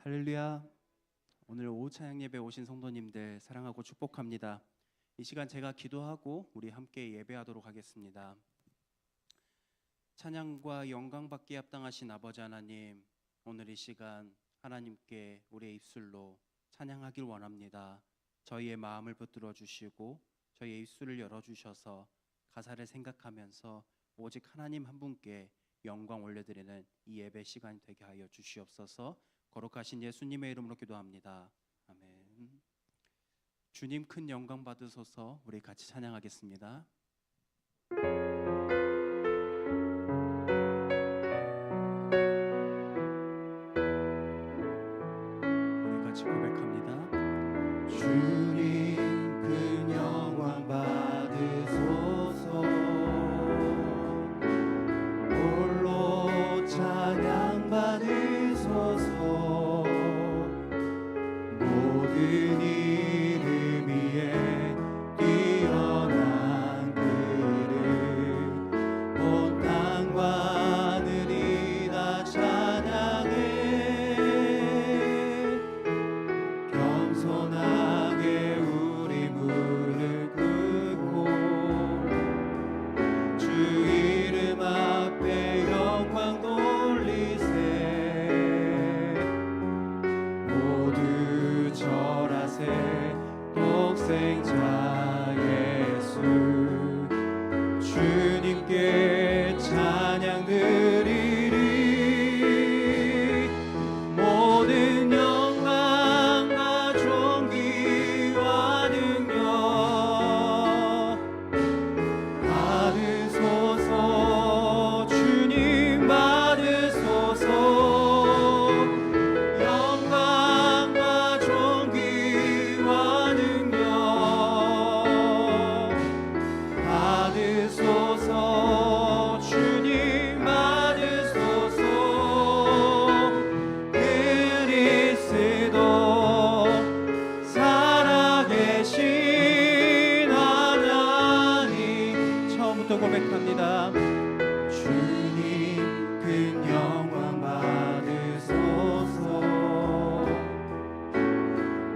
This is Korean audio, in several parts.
할렐루야. 오늘 오후 찬양 예배 오신 성도님들 사랑하고 축복합니다. 이 시간 제가 기도하고 우리 함께 예배하도록 하겠습니다. 찬양과 영광 받기에 합당하신 아버지 하나님, 오늘 이 시간 하나님께 우리의 입술로 찬양하길 원합니다. 저희의 마음을 붙들어 주시고 저희의 입술을 열어주셔서 가사를 생각하면서 오직 하나님 한 분께 영광 올려드리는 이 예배 시간이 되게 하여 주시옵소서. 거룩하신 예수님의 이름으로 기도합니다. 아멘. 주님 큰 영광 받으소서. 우리 같이 찬양하겠습니다. 우리 같이 고백합니다. 주님 큰 영광 받으소서. 홀로 찬양 받으소서. 모든 이름 위에 뛰어난 그를 온 땅과 하늘이 다 찬양해. 겸손하게 우리 무릎 꿇고 주 이름 앞에 영광 돌리세. 모두 절하세. 독생자 예수 주님께 찬양 드리리. 모든 영광과 존귀와 능력 받으소서. 주님 받으소서. 영광과 존귀와 능력 받으소서. 주님 받으소서. 그리스도 살아계신 하나님. 처음부터 고백합니다. 주님 큰 영광 받으소서.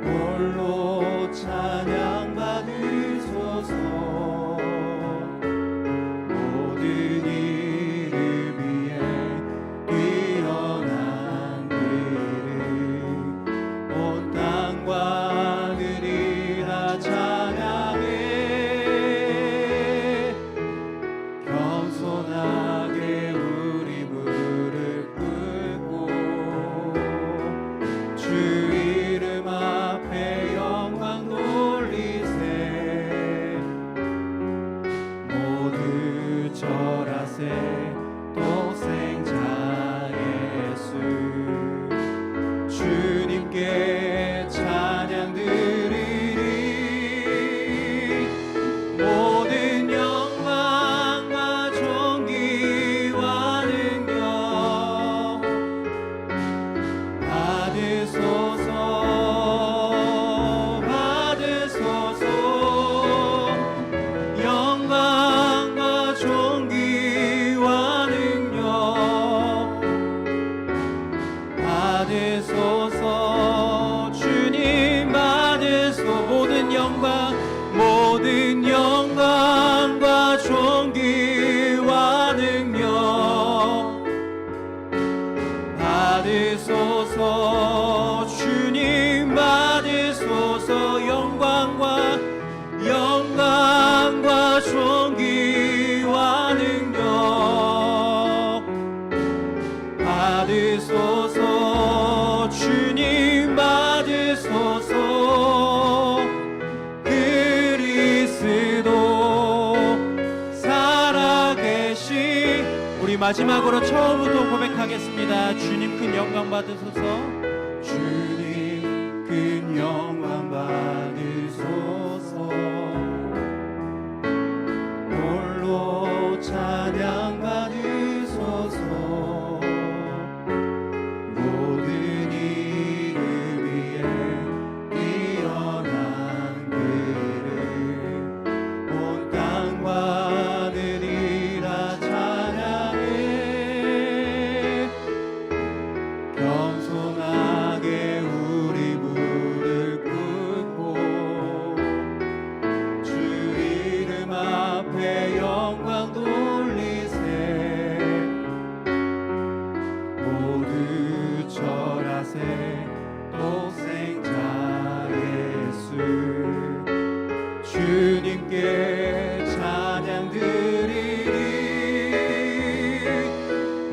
홀로 찬양 받으소서. 모든 이름 위에 뛰어난 이름 온 땅과 하늘이 다 찬양해. 겸손하게 우리 무릎 꿇고 주 이름 앞에 영광 돌리세. 모두 절하세. 독생자 예수 주님께 찬양 드리리. 모든 영광과 존귀와 능력 받으소서. 받으소서. 영광과 존귀와 능력 받으소서. 주님 받으소서. 모든 영광과 존귀와 능력 받으소서. 주님 받으소서. 영광과 존귀와 능력 받으소서. 주님 받으소서. 그리스도 살아계신. 우리 마지막으로 처음부터 고백하겠습니다. 주님 큰 영광 받으소서. 주님 큰 영광 받으소서. 홀로 찬양 받으소서. 모든 이름 위에 뛰어난 그를 온 땅과 하늘이 다 찬양해. 겸손하게 앞에 영광 돌리세. 모두 절하세. 독생자 예수 주님께 찬양 드리리.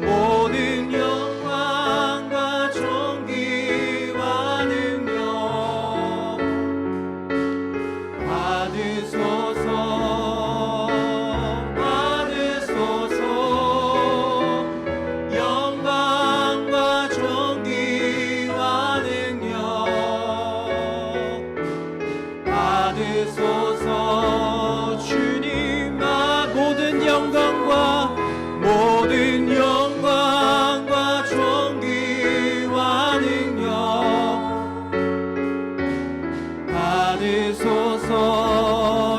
모든 영광과 존귀와 능력 받으소서. 받으소서. 영광과 존귀와 능력 받으소서. 주님아 모든 영광과 존귀와 능력 받으소서.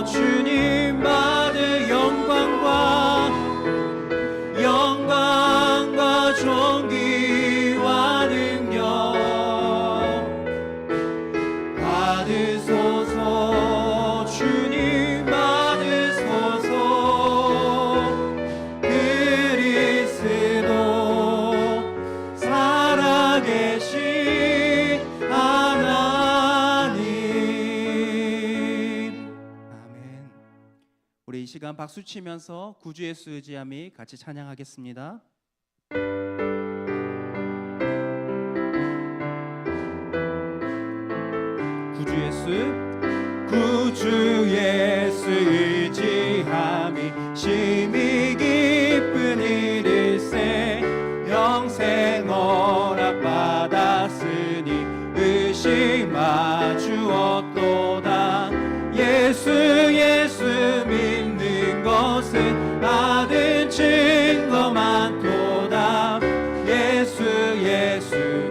주님 받을 영광과 존귀와 능력 받으소서. 주님 받으소서. 그리스도 살아계신 하나님. 아멘. 우리 이 시간 박수 치면서 구주 예수 의지함이 같이 찬양하겠습니다. 구주 예수 의지함이 심히 기쁜 일일세. 영생 허락받았으니 의심하 주었도다. 예수 믿는 것은 받은 증거 많도다. 예수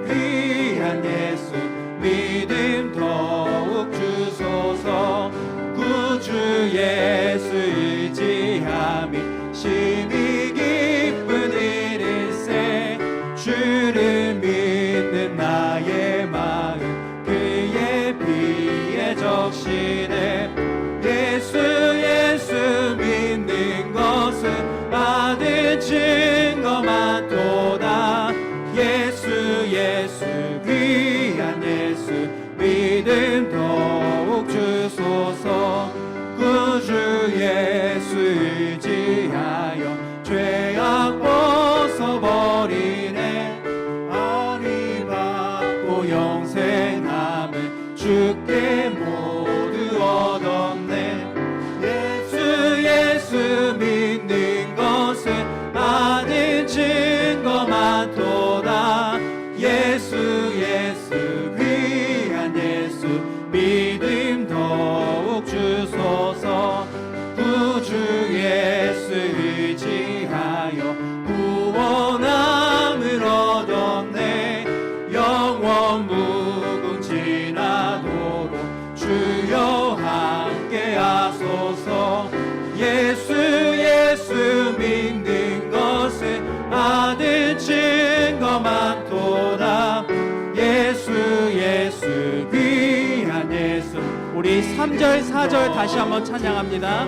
귀한 예수 믿음 더욱 주소서. 구주 예수 의지함이 심히 기쁜 일일세. 주를 믿는 나의 마음 그의 피에 적시네. 예수 믿는 것은 받은 증거 많도다. 예수 귀한 예수 믿음 더욱 주소서. 구주 예수 의지하여 죄악 벗어버리네. 아니 받고 영생함을 주께 모두 얻었네. 예수 믿는 것은 받은 증거 많도다. 예수 귀한 예수 믿음 더욱 주소서. 구주 예수 의지하여 구원함을 얻었네. 영원 무궁지나도록 주여 함께 하소서. 예수 믿는 것은 받은 증거 많도다. 예수 귀한 예수. 우리 3절 4절 다시 한번 찬양합니다.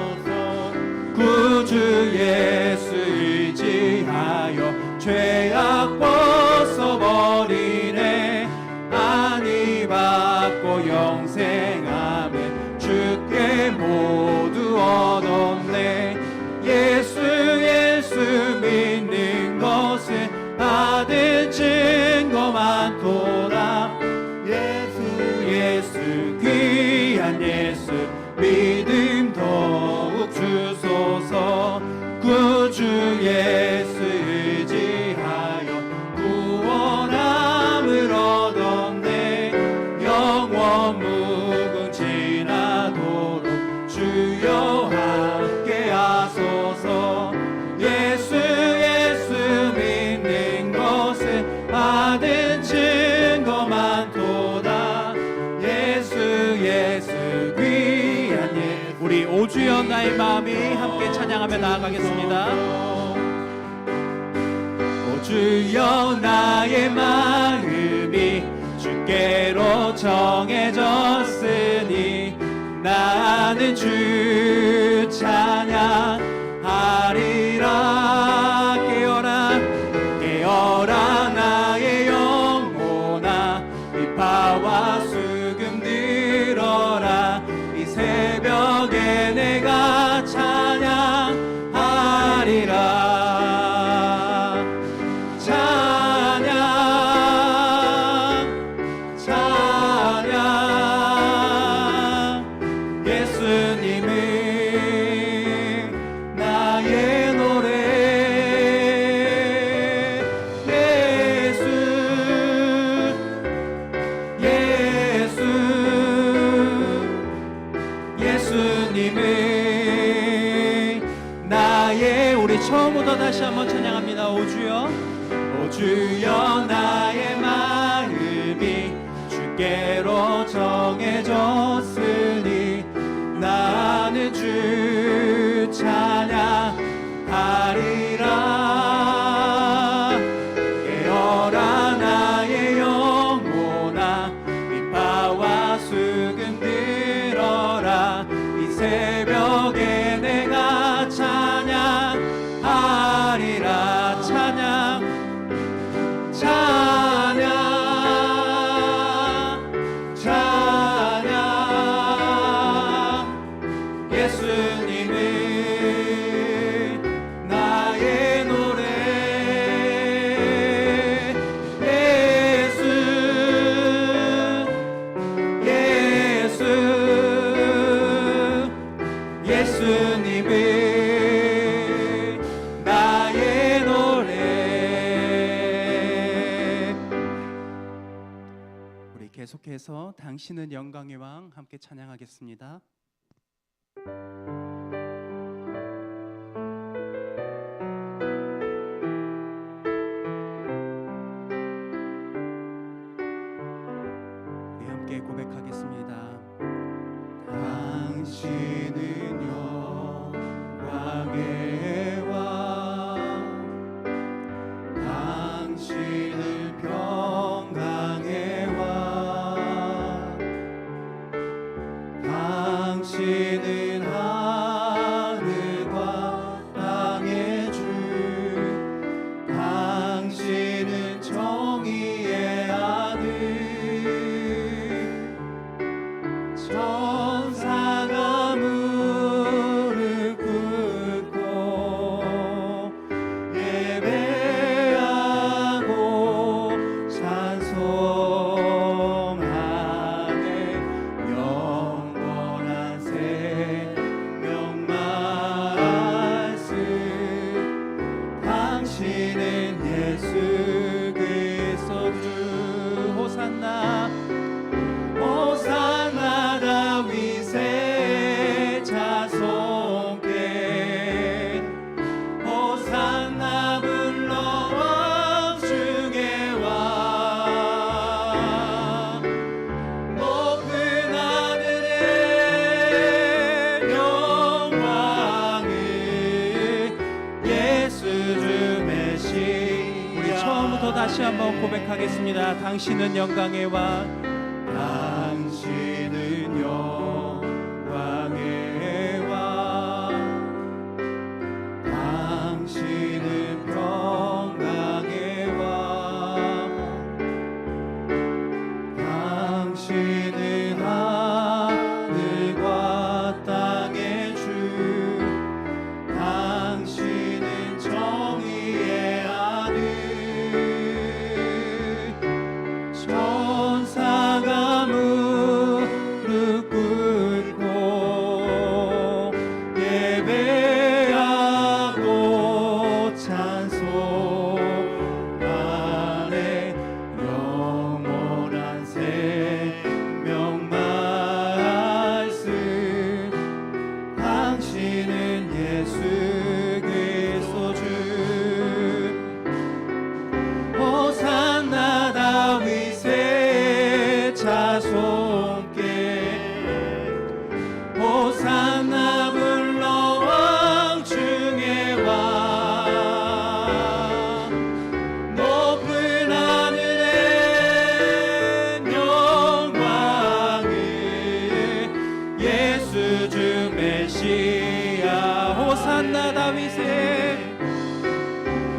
구주 예수 의지하여 죄악 벗어버리네. 안위 받고 영생함을 주께 모두 얻었네. 예수 믿는 것은 받은 증거 많도다. 예수 귀한 예수 믿음 더욱 주소서. 구주 예수 의지하여 구원함을 얻었네. 영원 무궁지나도록 주여 함께 하소서. 예수 믿는 것은 받은 증거 많도다. 예수 귀한 예수. 우리 오주여 나의 마음이 함께 찬양하며 나아가겠습니다. 오주여 나의 마음이 주께로 정해졌으니 나는 주 찬양하리라. 깨어라 깨어라 나의 영혼아, 비파와 수금 들어라. 이 새벽에 내가 찬양하리라. 처음부터 다시 한번 찬양합니다. 오 주여, 오 주여, 나의 마음이 주께로 정해졌으니 나는 주 찬양하리라. 깨어라 나의 영혼아, 비파와 수금 들어라. 이 새벽에 내가 찬양하리라. 찬양 찬양 찬양, 예수님은 나의 노래. 예수 예수 예수님은 계속해서 당신은 영광의 왕 함께 찬양하겠습니다. 우리 함께 고백하겠습니다. 당신은 영광의 왕, 당신은 평강의 왕, 당신은 하늘과 땅의 주, 당신은 정의의 아들. 천사가 무릎 꿇고 예배하고 찬송하네. 영원한 생명 말씀, 당신은 예수 그리스도 주. 호산나 호산나 다윗의 자손께, 호산나 불러 왕 중의 왕. 높은 하늘에 영광을 예수 주 메시아. 우리 처음부터 다시 한번 고백하겠습니다. 당신은 영광의 왕, 당신은 영광의 왕, 당신은 평강의 왕, 당신은 하늘과 땅의 주, 당신은 정의의 아들. 천사 다윗의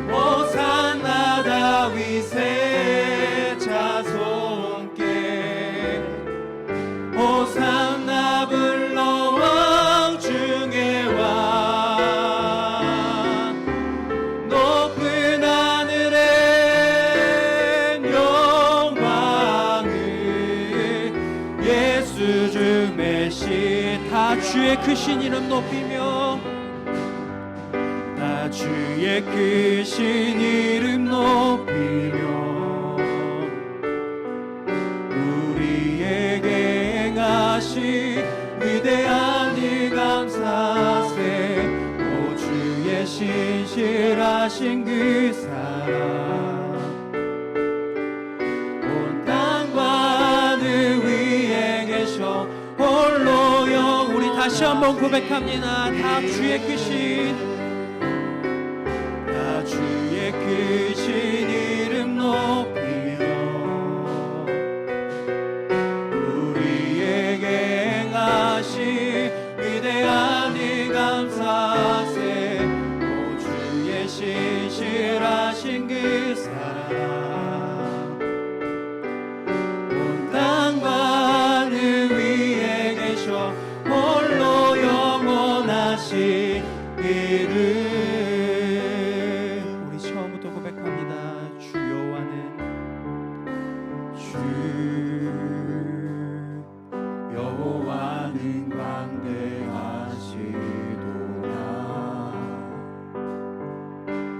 호산나 다윗의 자손께 호산나 불러 왕 중에 왕 높은 하늘의 영광을 예수 주 메시 다 주의 크신 이름 높이며 다 주의 크신 이름 높이며 우리에게 행하신 위대한 일 감사세 오 주의 신실하신 그 사랑 온 땅과 하늘 위에 계셔 홀로 영 우리 다시 한번 고백합니다. 다 주의 크신 다 주의 크신 이름 높이며 우리에게 행하신 위대한 일 감사세 오 주의 신실하신 그 사랑 온 땅과 하늘 위에 계셔 홀로 영원하신 이름 우리 처음부터 고백합니다. 주여와는 주 여호와는 광대하시도다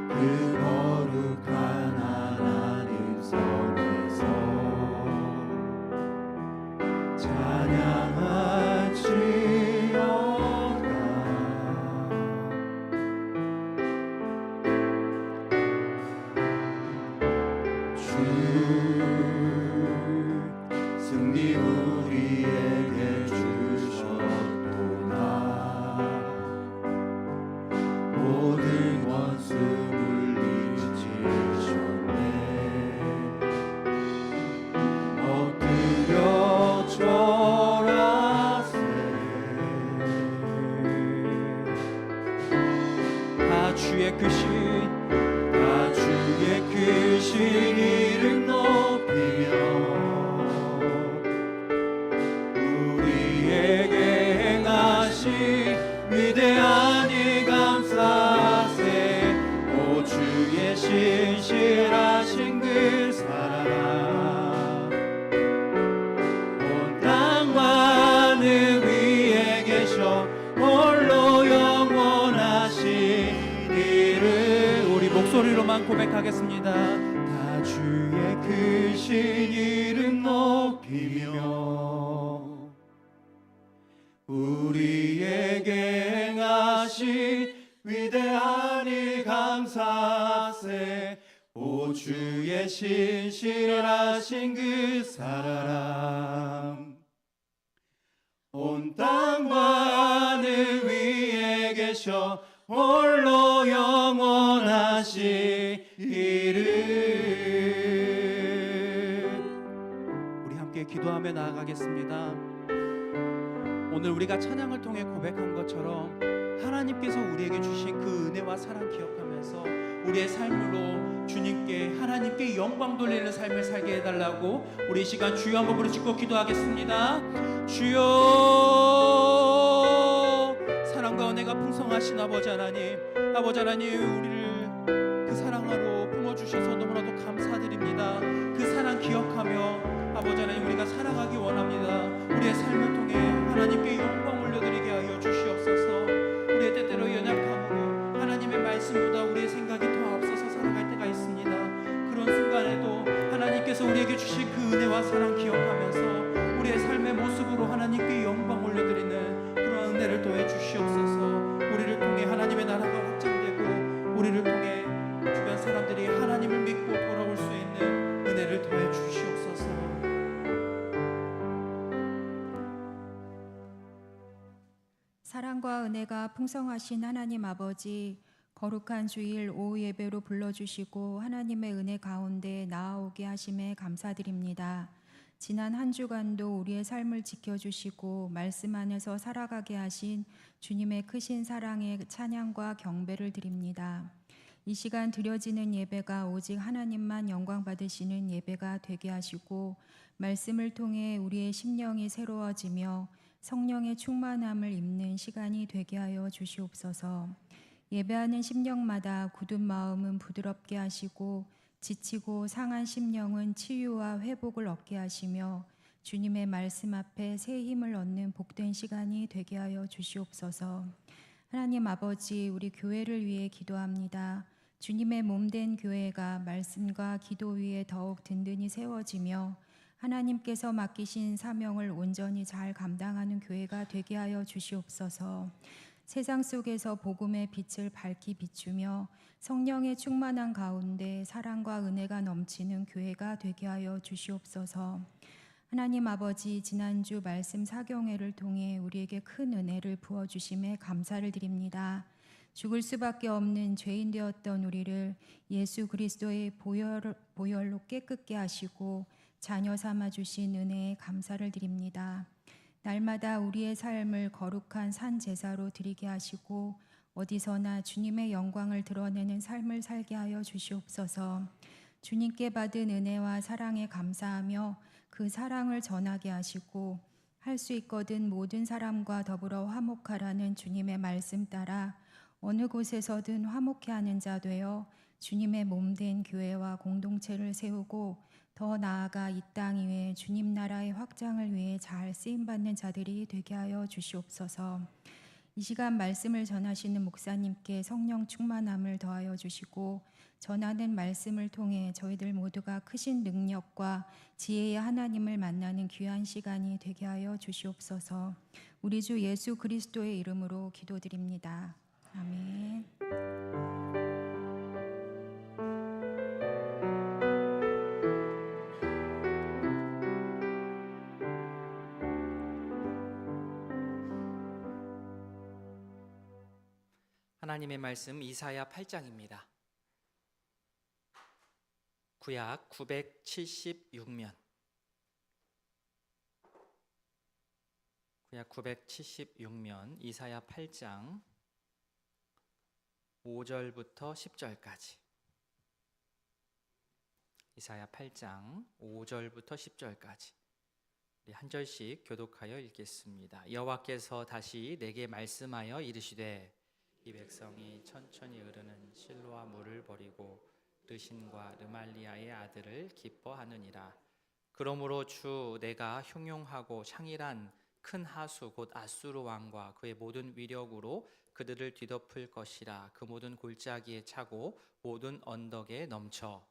그 거룩한 하나님 성에서 찬양할지어다 주 승리 우리에게 주셨도다 모든 원수 물리치셨네 엎드려 절하세 다 주의 크신 다 주의 크신 이름 높이며 우리에게 행하신 위대한 일 감사세 오 주의 신실하신 그 사랑 온 땅과 하늘 위에 계셔 홀로 영원하신 이름 우리 목소리로만 고백하겠습니다. 다 주의 크신 이름 높이며 우리에게 행하신 위대한 일 감사세 오 주의 신실하신 그 사랑 온 땅과 하늘 위에 계셔 홀로 영원하신 이름 우리 함께 기도하며 나아가겠습니다. 오늘 우리가 찬양을 통해 고백한 것처럼 하나님께서 우리에게 주신 그 은혜와 사랑 기억하면서 우리의 삶으로 주님께 하나님께 영광 돌리는 삶을 살게 해달라고 우리 이 시간 주여 한번 부르짖고 기도하겠습니다. 주여 사랑과 은혜가 풍성하신 아버지 하나님 우리를 그 사랑으로 품어주셔서 너무나도 감사드립니다. 그 사랑 기억하며 아버지 하나님 우리가 살아가기 원합니다. 우리의 삶을 통해 하나님께 영광 올려드리게 하여 주시옵소서. 우리의 때때로 연약함으로 하나님의 말씀보다 우리의 생각이 더 앞서서 살아갈 때가 있습니다. 그런 순간에도 하나님께서 우리에게 주신 그 은혜와 사랑 기억하면서 우리의 삶의 모습으로 하나님께 영광 올려드리는 그런 은혜를 더해 주시옵소서. 우리를 통해 하나님의 나라가 확장되고 우리를 통해 주변 사람들이 하나님을 믿고 돌아올 수 있는 은혜를 더해 주시옵소서. 사랑과 은혜가 풍성하신 하나님 아버지, 거룩한 주일 오후 예배로 불러주시고 하나님의 은혜 가운데 나아오게 하심에 감사드립니다. 지난 한 주간도 우리의 삶을 지켜주시고 말씀 안에서 살아가게 하신 주님의 크신 사랑에 찬양과 경배를 드립니다. 이 시간 드려지는 예배가 오직 하나님만 영광 받으시는 예배가 되게 하시고 말씀을 통해 우리의 심령이 새로워지며 성령의 충만함을 입는 시간이 되게 하여 주시옵소서. 예배하는 심령마다 굳은 마음은 부드럽게 하시고 지치고 상한 심령은 치유와 회복을 얻게 하시며 주님의 말씀 앞에 새 힘을 얻는 복된 시간이 되게 하여 주시옵소서. 하나님 아버지, 우리 교회를 위해 기도합니다. 주님의 몸된 교회가 말씀과 기도 위에 더욱 든든히 세워지며 하나님께서 맡기신 사명을 온전히 잘 감당하는 교회가 되게 하여 주시옵소서. 세상 속에서 복음의 빛을 밝히 비추며 성령의 충만한 가운데 사랑과 은혜가 넘치는 교회가 되게 하여 주시옵소서. 하나님 아버지, 지난주 말씀 사경회를 통해 우리에게 큰 은혜를 부어주심에 감사를 드립니다. 죽을 수밖에 없는 죄인 되었던 우리를 예수 그리스도의 보혈로 깨끗게 하시고 자녀 삼아 주신 은혜에 감사를 드립니다. 날마다 우리의 삶을 거룩한 산 제사로 드리게 하시고 어디서나 주님의 영광을 드러내는 삶을 살게 하여 주시옵소서. 주님께 받은 은혜와 사랑에 감사하며 그 사랑을 전하게 하시고 할 수 있거든 모든 사람과 더불어 화목하라는 주님의 말씀 따라 어느 곳에서든 화목해 하는 자 되어 주님의 몸된 교회와 공동체를 세우고 더 나아가 이 땅 위에 주님 나라의 확장을 위해 잘 쓰임받는 자들이 되게 하여 주시옵소서. 이 시간 말씀을 전하시는 목사님께 성령 충만함을 더하여 주시고 전하는 말씀을 통해 저희들 모두가 크신 능력과 지혜의 하나님을 만나는 귀한 시간이 되게 하여 주시옵소서. 우리 주 예수 그리스도의 이름으로 기도드립니다. 아멘. 하나님의 말씀 이사야 8장입니다. 구약 976면 구약 976면 이사야 8장 5절부터 10절까지 이사야 8장 5절부터 10절까지 우리 한 절씩 교독하여 읽겠습니다. 여호와께서 다시 내게 말씀하여 이르시되 이 백성이 천천히 흐르는 실로아 물을 버리고 르신과 르말리아의 아들을 기뻐하느니라. 그러므로 주 내가 흉용하고 창일한 큰 하수 곧 아수르 왕과 그의 모든 위력으로 그들을 뒤덮을 것이라. 그 모든 골짜기에 차고 모든 언덕에 넘쳐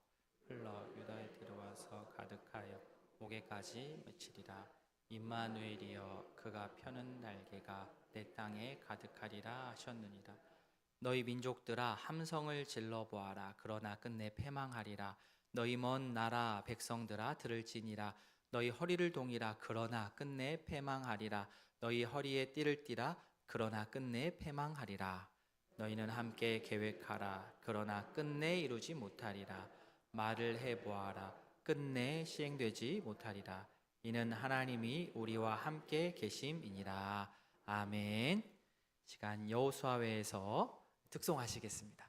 흘러 유다에 들어와서 가득하여 목에까지 맺히리라. 임마누엘이여 그가 펴는 날개가 내 땅에 가득하리라 하셨느니라. 너희 민족들아 함성을 질러 보아라. 그러나 끝내 패망하리라. 너희 먼 나라 백성들아 들을지니라. 너희 허리를 동이라. 그러나 끝내 패망하리라. 너희 허리에 띠를 띠라. 그러나 끝내 패망하리라. 너희는 함께 계획하라. 그러나 끝내 이루지 못하리라. 말을 해보아라. 끝내 시행되지 못하리라. 이는 하나님이 우리와 함께 계심이니라. 아멘. 시간 여호수아회에서 득송하시겠습니다.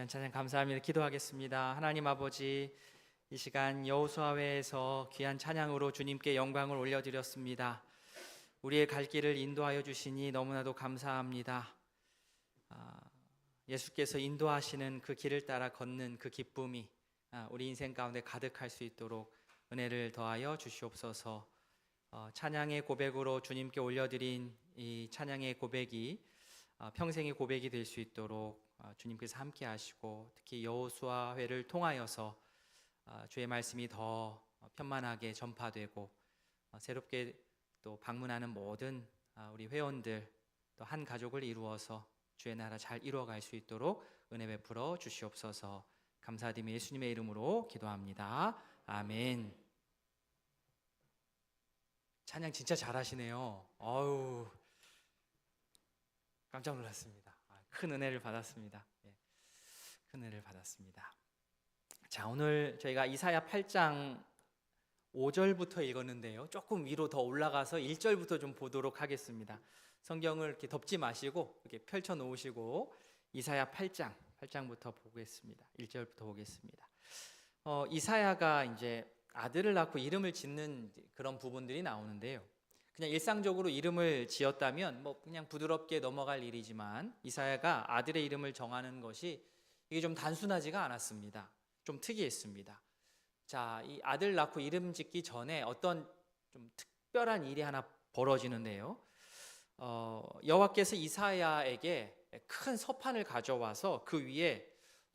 귀한 찬양 감사합니다. 기도하겠습니다. 하나님 아버지, 이 시간 여호수아회에서 귀한 찬양으로 주님께 영광을 올려드렸습니다. 우리의 갈 길을 인도하여 주시니 너무나도 감사합니다. 예수께서 인도하시는 그 길을 따라 걷는 그 기쁨이 우리 인생 가운데 가득할 수 있도록 은혜를 더하여 주시옵소서. 찬양의 고백으로 주님께 올려드린 이 찬양의 고백이 평생의 고백이 될 수 있도록 주님께서 함께 하시고, 특히 여호수아회를 통하여서 주의 말씀이 더 편만하게 전파되고 새롭게 또 방문하는 모든 우리 회원들 또 한 가족을 이루어서 주의 나라 잘 이루어갈 수 있도록 은혜 베풀어 주시옵소서. 감사드리며 예수님의 이름으로 기도합니다. 아멘. 찬양 진짜 잘하시네요. 어우, 깜짝 놀랐습니다. 큰 은혜를 받았습니다. 큰 은혜를 받았습니다. 자, 오늘 저희가 이사야 8장 5절부터 읽었는데요, 조금 위로 더 올라가서 1절부터 좀 보도록 하겠습니다. 성경을 이렇게 덮지 마시고 이렇게 펼쳐 놓으시고 이사야 8장부터 보겠습니다. 1절부터 보겠습니다. 이사야가 이제 아들을 낳고 이름을 짓는 그런 부분들이 나오는데요, 그냥 일상적으로 이름을 지었다면 뭐 그냥 부드럽게 넘어갈 일이지만 이사야가 아들의 이름을 정하는 것이 이게 좀 단순하지가 않았습니다. 좀 특이했습니다. 자, 이 아들 낳고 이름 짓기 전에 어떤 좀 특별한 일이 하나 벌어지는데요, 여호와께서 이사야에게 큰 서판을 가져와서 그 위에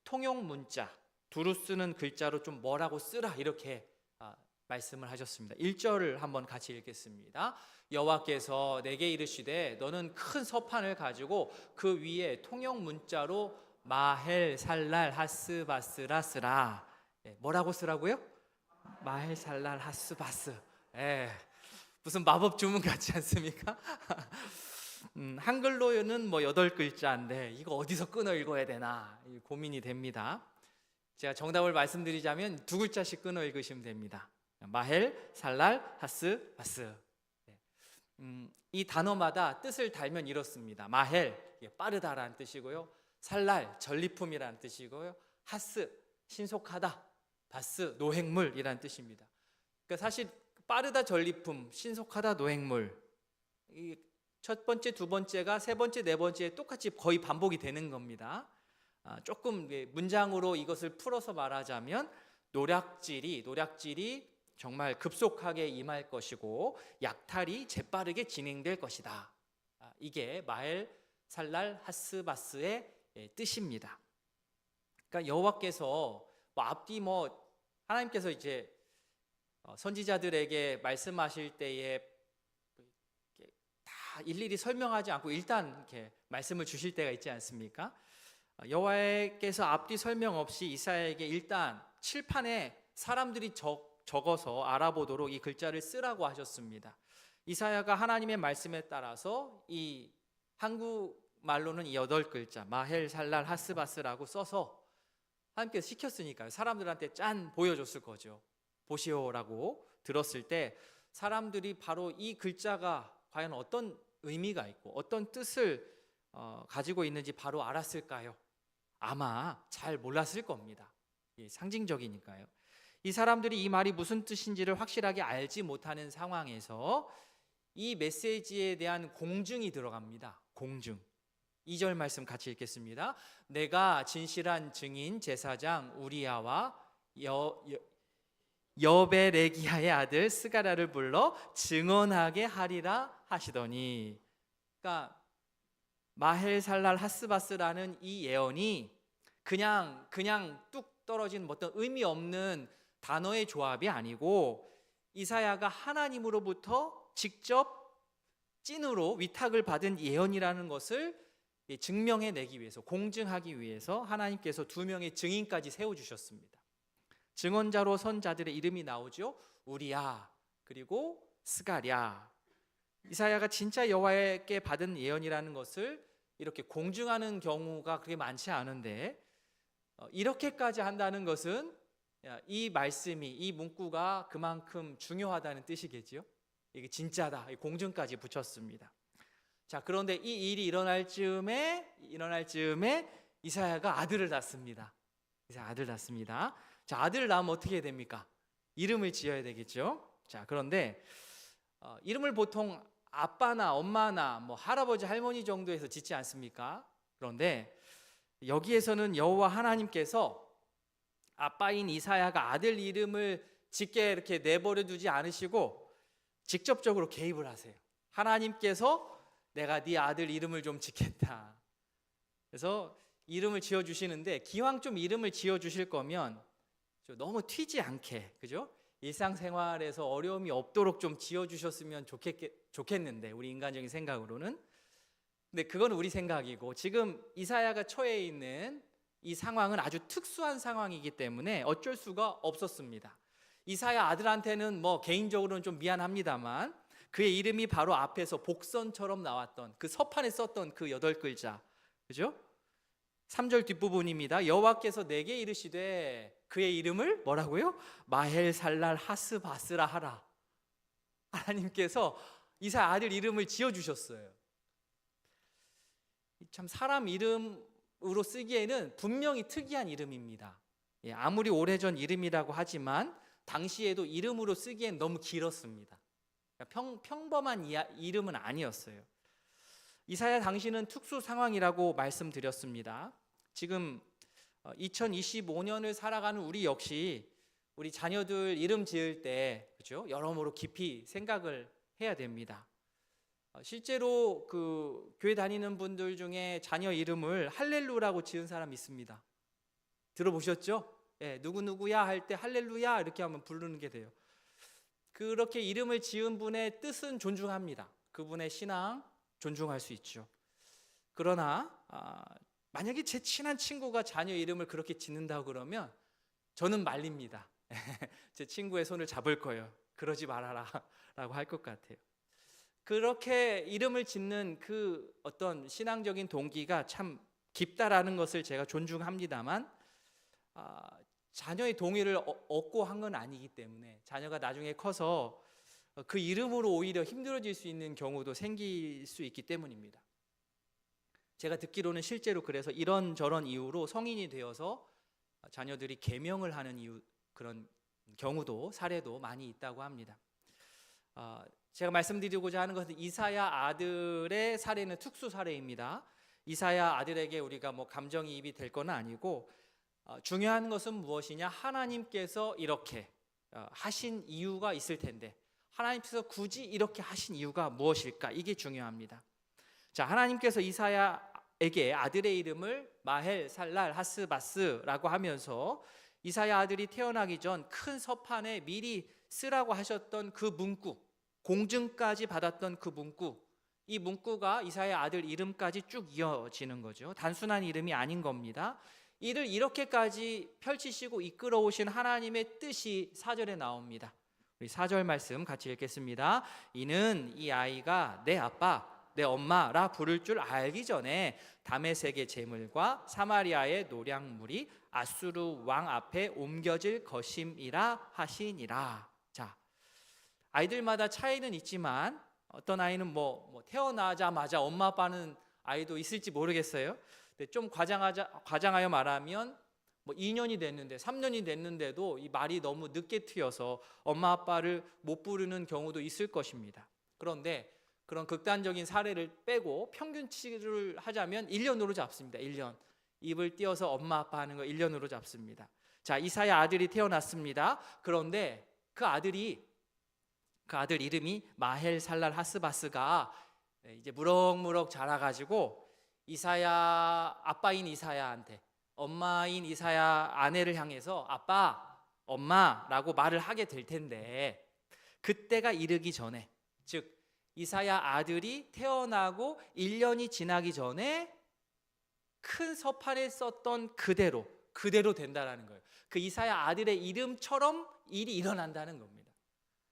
통용 문자, 두루 쓰는 글자로 좀 뭐라고 쓰라 이렇게 말씀을 하셨습니다. 1절을 한번 같이 읽겠습니다. 여호와께서 내게 이르시되 너는 큰 서판을 가지고 그 위에 통용 문자로 마헬 살랄 하스바스라 쓰라. 뭐라고 쓰라고요? 마헬 살랄 하스바스. 무슨 마법 주문 같지 않습니까? 한글로는 뭐 8글자인데 이거 어디서 끊어 읽어야 되나 고민이 됩니다. 제가 정답을 말씀드리자면 2글자씩 끊어 읽으시면 됩니다. 마헬, 살랄, 하스, 바스. 이 단어마다 뜻을 달면 이렇습니다. 마헬, 빠르다라는 뜻이고요. 살랄, 전리품이라는 뜻이고요. 하스, 신속하다. 바스, 노획물이라는 뜻입니다. 그러니까 사실 빠르다, 전리품, 신속하다, 노획물, 이 첫 번째, 두 번째가 세 번째, 네 번째에 똑같이 거의 반복이 되는 겁니다. 조금 문장으로 이것을 풀어서 말하자면 노략질이 정말 급속하게 임할 것이고 약탈이 재빠르게 진행될 것이다. 이게 마헬 살랄 하스바스의 뜻입니다. 그러니까 여호와께서 앞뒤 하나님께서 이제 선지자들에게 말씀하실 때에 다 일일이 설명하지 않고 일단 이렇게 말씀을 주실 때가 있지 않습니까? 여호와께서 앞뒤 설명 없이 이사야에게 일단 칠판에 사람들이 적어서 알아보도록 이 글자를 쓰라고 하셨습니다. 이사야가 하나님의 말씀에 따라서 이 한국말로는 이 8글자 마헬 살랄 하스바스라고 써서 하나님께서 시켰으니까요, 사람들한테 짠 보여줬을 거죠. 보시오라고 들었을 때 사람들이 바로 이 글자가 과연 어떤 의미가 있고 어떤 뜻을 가지고 있는지 바로 알았을까요? 아마 잘 몰랐을 겁니다. 상징적이니까요. 이 사람들이 이 말이 무슨 뜻인지를 확실하게 알지 못하는 상황에서 이 메시지에 대한 공증이 들어갑니다. 공증. 2절 말씀 같이 읽겠습니다. 내가 진실한 증인 제사장 우리야와 여베레기야의 아들 스가랴를 불러 증언하게 하리라 하시더니, 그러니까 마헬 살랄 하스바스라는 이 예언이 그냥 뚝 떨어진 어떤 의미 없는 단어의 조합이 아니고 이사야가 하나님으로부터 직접 찐으로 위탁을 받은 예언이라는 것을 증명해내기 위해서, 공증하기 위해서 하나님께서 2명의 증인까지 세워주셨습니다. 증언자로 선 자들의 이름이 나오죠. 우리야 그리고 스가랴. 이사야가 진짜 여호와께 받은 예언이라는 것을 이렇게 공증하는 경우가 그렇게 많지 않은데 이렇게까지 한다는 것은 이 말씀이, 이 문구가 그만큼 중요하다는 뜻이겠지요. 이게 진짜다, 공증까지 붙였습니다. 자, 그런데 이 일이 일어날 즈음에 이사야가 아들을 낳습니다. 이사야 아들 낳습니다. 자, 아들을 낳으면 어떻게 해야 됩니까? 이름을 지어야 되겠죠. 자, 그런데 이름을 보통 아빠나 엄마나 뭐 할아버지 할머니 정도에서 짓지 않습니까? 그런데 여기에서는 여호와 하나님께서 아빠인 이사야가 아들 이름을 짓게 이렇게 내버려 두지 않으시고 직접적으로 개입을 하세요. 하나님께서 내가 네 아들 이름을 좀 짓겠다. 그래서 이름을 지어 주시는데, 기왕 좀 이름을 지어 주실 거면 좀 너무 튀지 않게, 그죠? 일상생활에서 어려움이 없도록 좀 지어 주셨으면 좋겠는데, 우리 인간적인 생각으로는. 근데 그건 우리 생각이고, 지금 이사야가 처해 있는 이 상황은 아주 특수한 상황이기 때문에 어쩔 수가 없었습니다. 이사야 아들한테는 뭐 개인적으로는 좀 미안합니다만, 그의 이름이 바로 앞에서 복선처럼 나왔던 그 서판에 썼던 그 8글자, 그죠? 3절 뒷부분입니다. 여호와께서 내게 이르시되 그의 이름을 뭐라고요? 마헬살랄 하스바스라 하라. 하나님께서 이사야 아들 이름을 지어주셨어요. 참 사람 이름으로 쓰기에는 분명히 특이한 이름입니다. 아무리 오래전 이름이라고 하지만 당시에도 이름으로 쓰기엔 너무 길었습니다. 평범한 이름은 아니었어요. 이사야 당시는 특수 상황이라고 말씀드렸습니다. 지금 2025년을 살아가는 우리 역시 우리 자녀들 이름 지을 때, 그죠? 여러모로 깊이 생각을 해야 됩니다. 실제로 그 교회 다니는 분들 중에 자녀 이름을 할렐루라고 지은 사람 있습니다. 들어보셨죠? 예, 누구누구야 할 때 할렐루야 이렇게 하면 부르는 게 돼요. 그렇게 이름을 지은 분의 뜻은 존중합니다. 그분의 신앙 존중할 수 있죠. 그러나 만약에 제 친한 친구가 자녀 이름을 그렇게 짓는다고 그러면 저는 말립니다. 제 친구의 손을 잡을 거예요. 그러지 말아라 라고 할 것 같아요. 그렇게 이름을 짓는 그 어떤 신앙적인 동기가 참 깊다라는 것을 제가 존중합니다만, 자녀의 동의를 얻고 한 건 아니기 때문에 자녀가 나중에 커서 그 이름으로 오히려 힘들어질 수 있는 경우도 생길 수 있기 때문입니다. 제가 듣기로는 실제로 그래서 이런저런 이유로 성인이 되어서 자녀들이 계명을 하는 그런 경우도, 사례도 많이 있다고 합니다. 제가 말씀드리고자 하는 것은 이사야 아들의 사례는 특수 사례입니다. 이사야 아들에게 우리가 뭐 감정이입이 될 건 아니고, 중요한 것은 무엇이냐? 하나님께서 이렇게 하신 이유가 있을 텐데, 하나님께서 굳이 이렇게 하신 이유가 무엇일까? 이게 중요합니다. 자, 하나님께서 이사야에게 아들의 이름을 마헬 살랄 하스바스라고 하면서 이사야 아들이 태어나기 전 큰 서판에 미리 쓰라고 하셨던 그 문구, 공증까지 받았던 그 문구, 이 문구가 이사야 아들 이름까지 쭉 이어지는 거죠. 단순한 이름이 아닌 겁니다. 이를 이렇게까지 펼치시고 이끌어 오신 하나님의 뜻이 4절에 나옵니다. 우리 4절 말씀 같이 읽겠습니다. 이는 이 아이가 내 아빠, 내 엄마라 부를 줄 알기 전에 다메섹의 제물과 사마리아의 노량물이 아수르 왕 앞에 옮겨질 것임이라 하시니라. 자, 아이들마다 차이는 있지만 어떤 아이는 뭐 태어나자마자 엄마 아빠는 아이도 있을지 모르겠어요. 근데 좀 과장하여 말하면 뭐 2년이 됐는데 3년이 됐는데도 이 말이 너무 늦게 트여서 엄마 아빠를 못 부르는 경우도 있을 것입니다. 그런데 그런 극단적인 사례를 빼고 평균치를 하자면 1년으로 잡습니다. 1년. 입을 띄어서 엄마 아빠 하는 거 1년으로 잡습니다. 자, 이사야 아들이 태어났습니다. 그런데 그 아들 이름이 마헬 살랄 하스바스가 이제 무럭무럭 자라가지고 이사야 아빠인 이사야한테, 엄마인 이사야 아내를 향해서 아빠, 엄마라고 말을 하게 될 텐데, 그때가 이르기 전에, 즉 이사야 아들이 태어나고 1년이 지나기 전에 큰 서판에 썼던 그대로 된다라는 거예요. 그 이사야 아들의 이름처럼 일이 일어난다는 겁니다.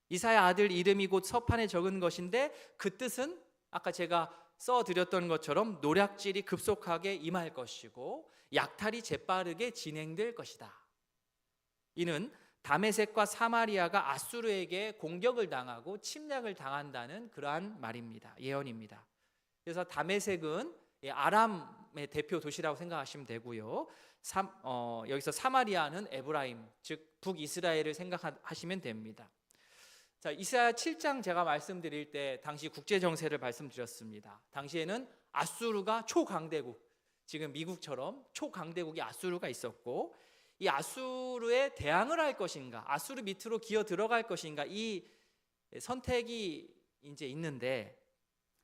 이사야 아들 이름이 곧 서판에 적은 것인데, 그 뜻은 아까 제가 써드렸던 것처럼 노략질이 급속하게 임할 것이고 약탈이 재빠르게 진행될 것이다. 이는 다메섹과 사마리아가 아수르에게 공격을 당하고 침략을 당한다는 그러한 말입니다. 예언입니다. 그래서 다메섹은 아람의 대표 도시라고 생각하시면 되고요. 여기서 사마리아는 에브라임, 즉 북이스라엘을 생각하시면 됩니다. 자, 이사야 7장 제가 말씀드릴 때 당시 국제 정세를 말씀드렸습니다. 당시에는 아수르가 초강대국, 지금 미국처럼 초강대국이 아수르가 있었고, 이 아수르에 대항을 할 것인가, 아수르 밑으로 기어 들어갈 것인가, 이 선택이 이제 있는데,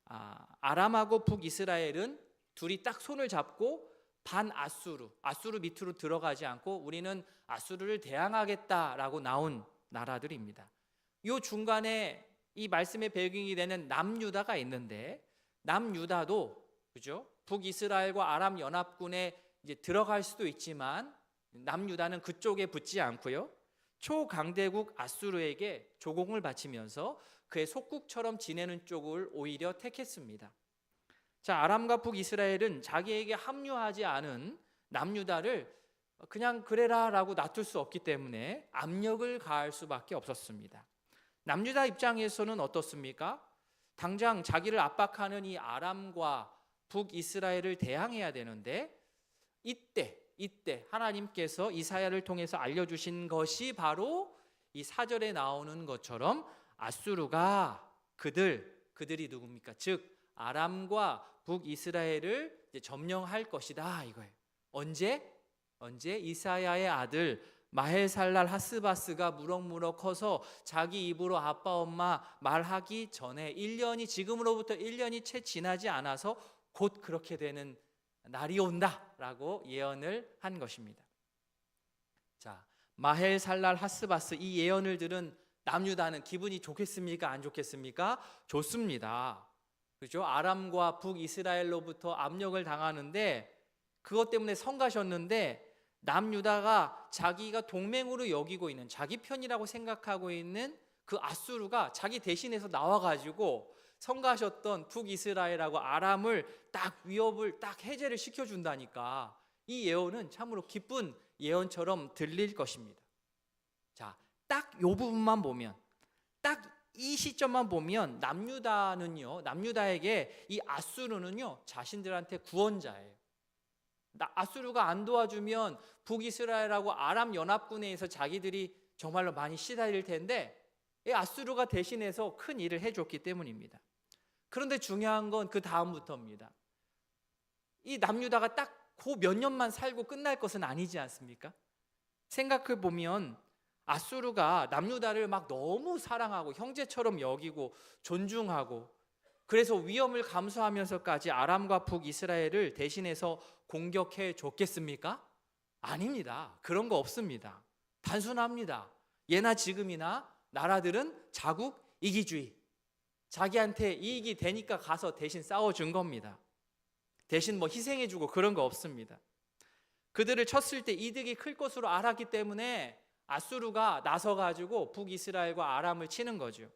아람하고 북이스라엘은 둘이 딱 손을 잡고 반 아수르 밑으로 들어가지 않고 우리는 아수르를 대항하겠다라고 나온 나라들입니다. 이 중간에 이 말씀의 배경이 되는 남유다가 있는데, 남유다도 그죠? 북이스라엘과 아람 연합군에 이제 들어갈 수도 있지만 남유다는 그쪽에 붙지 않고요. 초강대국 아수르에게 조공을 바치면서 그의 속국처럼 지내는 쪽을 오히려 택했습니다. 자, 아람과 북이스라엘은 자기에게 합류하지 않은 남유다를 그냥 그래라라고 놔둘 수 없기 때문에 압력을 가할 수밖에 없었습니다. 남유다 입장에서는 어떻습니까? 당장 자기를 압박하는 이 아람과 북이스라엘을 대항해야 되는데, 이때 하나님께서 이사야를 통해서 알려주신 것이 바로 이 4절에 나오는 것처럼 아수르가 그들이 누굽니까? 즉 아람과 북이스라엘을 이제 점령할 것이다 이거예요. 언제 이사야의 아들 마헬살랄 하스바스가 무럭무럭 커서 자기 입으로 아빠 엄마 말하기 전에 지금으로부터 1년이 채 지나지 않아서 곧 그렇게 되는 날이 온다라고 예언을 한 것입니다. 자, 마헬살랄 하스바스, 이 예언을 들은 남유다는 기분이 좋겠습니까? 안 좋겠습니까? 좋습니다. 그렇죠? 아람과 북이스라엘로부터 압력을 당하는데, 그것 때문에 성가셨는데, 남유다가 자기가 동맹으로 여기고 있는, 자기 편이라고 생각하고 있는 그 아수르가 자기 대신해서 나와가지고 성가셨던 북이스라엘하고 아람을 딱 위협을 딱 해제를 시켜준다니까, 이 예언은 참으로 기쁜 예언처럼 들릴 것입니다. 자, 딱 이 부분만 보면, 딱 이 시점만 보면 남유다에게 이 아수르는요 자신들한테 구원자예요. 아수르가 안 도와주면 북이스라엘하고 아람 연합군에 의해서 자기들이 정말로 많이 시달릴 텐데, 이 아수르가 대신해서 큰 일을 해줬기 때문입니다. 그런데 중요한 건 그 다음부터입니다. 이 남유다가 딱 그 몇 년만 살고 끝날 것은 아니지 않습니까? 생각해 보면 아수르가 남유다를 막 너무 사랑하고 형제처럼 여기고 존중하고, 그래서 위험을 감수하면서까지 아람과 북이스라엘을 대신해서 공격해 줬겠습니까? 아닙니다. 그런 거 없습니다. 단순합니다. 예나 지금이나 나라들은 자국 이기주의, 자기한테 이익이 되니까 가서 대신 싸워준 겁니다. 대신 뭐 희생해주고 그런 거 없습니다. 그들을 쳤을 때 이득이 클 것으로 알았기 때문에 아수르가 나서가지고 북이스라엘과 아람을 치는 거죠.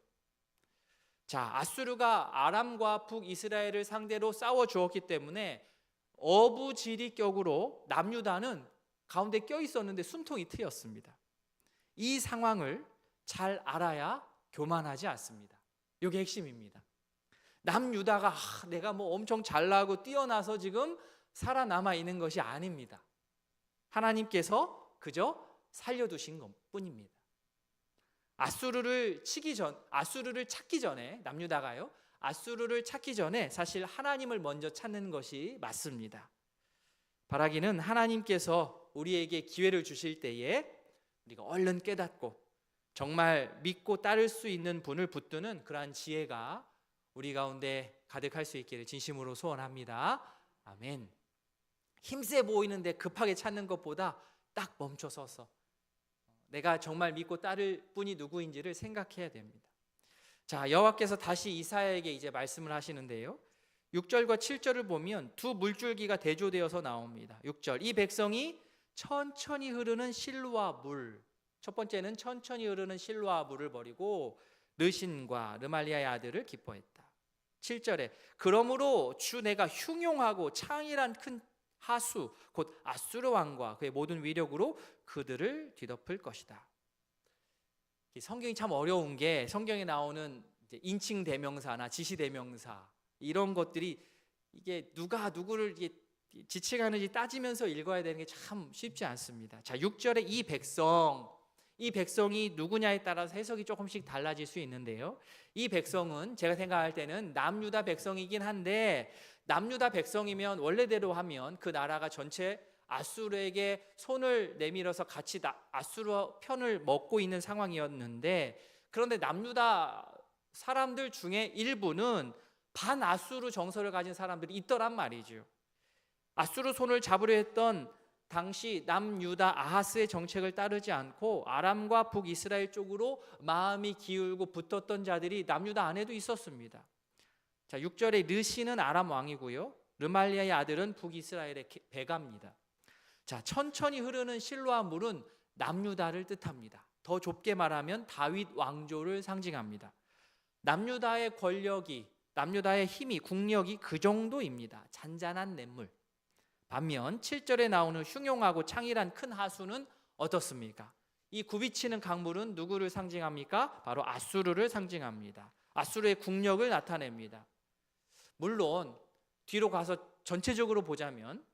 자, 아수르가 아람과 북이스라엘을 상대로 싸워주었기 때문에 어부지리격으로 남유다는 가운데 껴있었는데 숨통이 트였습니다. 이 상황을 잘 알아야 교만하지 않습니다. 이게 핵심입니다. 남유다가 내가 뭐 엄청 잘나고 뛰어나서 지금 살아남아 있는 것이 아닙니다. 하나님께서 그저 살려두신 것뿐입니다. 아수르를 찾기 전에, 남유다가요, 아수르를 찾기 전에 사실 하나님을 먼저 찾는 것이 맞습니다. 바라기는 하나님께서 우리에게 기회를 주실 때에 우리가 얼른 깨닫고 정말 믿고 따를 수 있는 분을 붙드는 그러한 지혜가 우리 가운데 가득할 수 있기를 진심으로 소원합니다. 아멘. 힘세 보이는데 급하게 찾는 것보다 딱 멈춰서서 내가 정말 믿고 따를 분이 누구인지를 생각해야 됩니다. 자, 여호와께서 다시 이사야에게 이제 말씀을 하시는데요, 6절과 7절을 보면 두 물줄기가 대조되어서 나옵니다. 6절, 이 백성이 천천히 흐르는 실로아 물, 첫 번째는 천천히 흐르는 실로아 물을 버리고 르신과 르말리아의 아들을 기뻐했다. 7절에 그러므로 주 내가 흉용하고 창이란 큰 하수 곧 아수르 왕과 그의 모든 위력으로 그들을 뒤덮을 것이다. 성경이 참 어려운 게, 성경에 나오는 인칭 대명사나 지시 대명사 이런 것들이 이게 누가 누구를 이게 지칭하는지 따지면서 읽어야 되는 게 참 쉽지 않습니다. 자, 6절에 이 백성이 누구냐에 따라서 해석이 조금씩 달라질 수 있는데요. 이 백성은 제가 생각할 때는 남유다 백성이긴 한데, 남유다 백성이면 원래대로 하면 그 나라가 전체 아수르에게 손을 내밀어서 같이 아수르 편을 먹고 있는 상황이었는데, 그런데 남유다 사람들 중에 일부는 반아수르 정서를 가진 사람들이 있더란 말이죠. 아수르 손을 잡으려 했던 당시 남유다 아하스의 정책을 따르지 않고 아람과 북이스라엘 쪽으로 마음이 기울고 붙었던 자들이 남유다 안에도 있었습니다. 자, 6절에 르시는 아람 왕이고요, 르말리아의 아들은 북이스라엘의 베가입니다. 자, 천천히 흐르는 실로아 물은 남유다를 뜻합니다. 더 좁게 말하면 다윗 왕조를 상징합니다. 남유다의 권력이, 남유다의 힘이, 국력이 그 정도입니다. 잔잔한 냇물. 반면 7절에 나오는 흉용하고 창일한 큰 하수는 어떻습니까? 이 굽이치는 강물은 누구를 상징합니까? 바로 아수르를 상징합니다. 아수르의 국력을 나타냅니다. 물론 뒤로 가서 전체적으로 보자면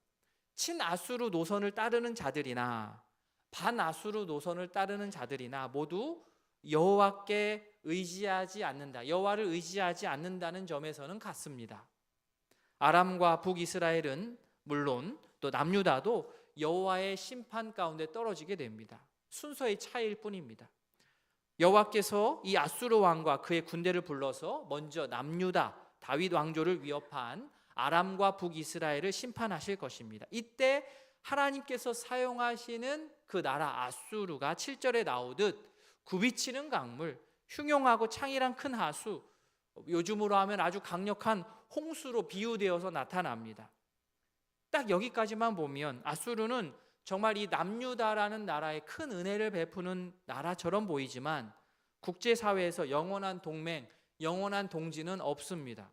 친아수르 노선을 따르는 자들이나 반아수르 노선을 따르는 자들이나 모두 여호와께 의지하지 않는다, 여호와를 의지하지 않는다는 점에서는 같습니다. 아람과 북이스라엘은 물론 또 남유다도 여호와의 심판 가운데 떨어지게 됩니다. 순서의 차이일 뿐입니다. 여호와께서 이 아수르 왕과 그의 군대를 불러서 먼저 남유다 다윗 왕조를 위협한 아람과 북이스라엘을 심판하실 것입니다. 이때 하나님께서 사용하시는 그 나라 아수르가 7절에 나오듯 굽이치는 강물, 흉용하고 창일한 큰 하수, 요즘으로 하면 아주 강력한 홍수로 비유되어서 나타납니다. 딱 여기까지만 보면 아수르는 정말 이 남유다라는 나라에 큰 은혜를 베푸는 나라처럼 보이지만 국제사회에서 영원한 동맹, 영원한 동지는 없습니다.